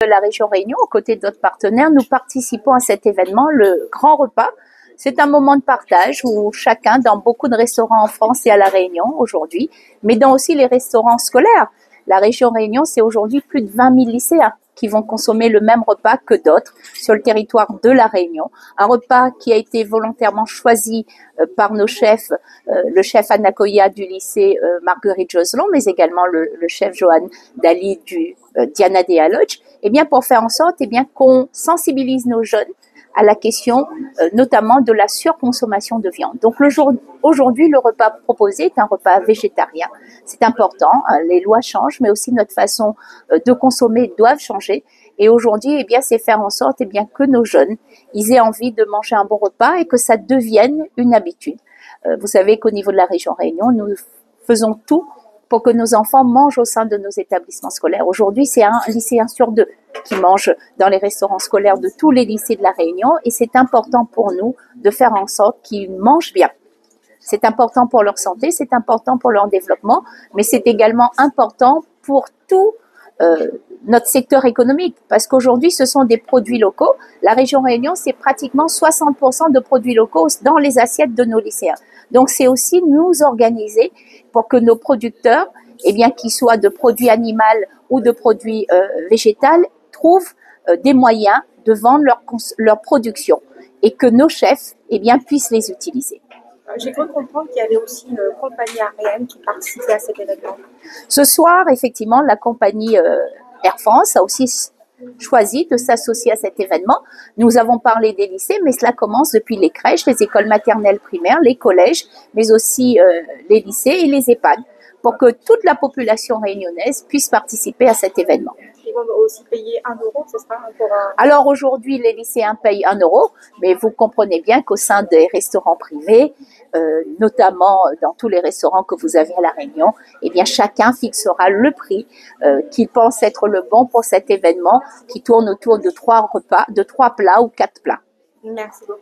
De la région Réunion, aux côtés d'autres partenaires, nous participons à cet événement, le Grand Repas. C'est un moment de partage où chacun, dans beaucoup de restaurants en France et à La Réunion aujourd'hui, mais dans aussi les restaurants scolaires. La région Réunion, c'est aujourd'hui plus de 20 000 lycéens qui vont consommer le même repas que d'autres sur le territoire de La Réunion. Un repas qui a été volontairement choisi par nos chefs, le chef Anna Koya du lycée Marguerite Joselon, mais également le chef Johan Dali du Diana Dea Lodge, eh bien pour faire en sorte qu'on sensibilise nos jeunes à la question notamment de la surconsommation de viande. Donc aujourd'hui, le repas proposé est un repas végétarien. C'est important, les lois changent, mais aussi notre façon de consommer doivent changer. Et aujourd'hui, eh bien, c'est faire en sorte que nos jeunes ils aient envie de manger un bon repas et que ça devienne une habitude. Vous savez qu'au niveau de la région Réunion, nous faisons tout pour que nos enfants mangent au sein de nos établissements scolaires. Aujourd'hui, c'est un lycéen sur deux qui mange dans les restaurants scolaires de tous les lycées de la Réunion et c'est important pour nous de faire en sorte qu'ils mangent bien. C'est important pour leur santé, c'est important pour leur développement, mais c'est également important pour tout notre secteur économique, parce qu'aujourd'hui, ce sont des produits locaux. La région Réunion, c'est pratiquement 60% de produits locaux dans les assiettes de nos lycéens. Donc, c'est aussi nous organiser pour que nos producteurs, qu'ils soient de produits animaux ou de produits végétaux, trouvent des moyens de vendre leur production et que nos chefs, puissent les utiliser. J'ai cru comprendre qu'il y avait aussi une compagnie aérienne qui participait à cet événement. Ce soir, effectivement, la compagnie Air France a aussi choisi de s'associer à cet événement. Nous avons parlé des lycées, mais cela commence depuis les crèches, les écoles maternelles primaires, les collèges, mais aussi les lycées et les EHPAD, pour que toute la population réunionnaise puisse participer à cet événement. Ils vont aussi payer 1 euro, c'est ça pour Alors aujourd'hui, les lycéens payent 1 euro, mais vous comprenez bien qu'au sein des restaurants privés, notamment dans tous les restaurants que vous avez à La Réunion, chacun fixera le prix qu'il pense être le bon pour cet événement qui tourne autour de 3 repas, de 3 plats ou 4 plats. Merci beaucoup.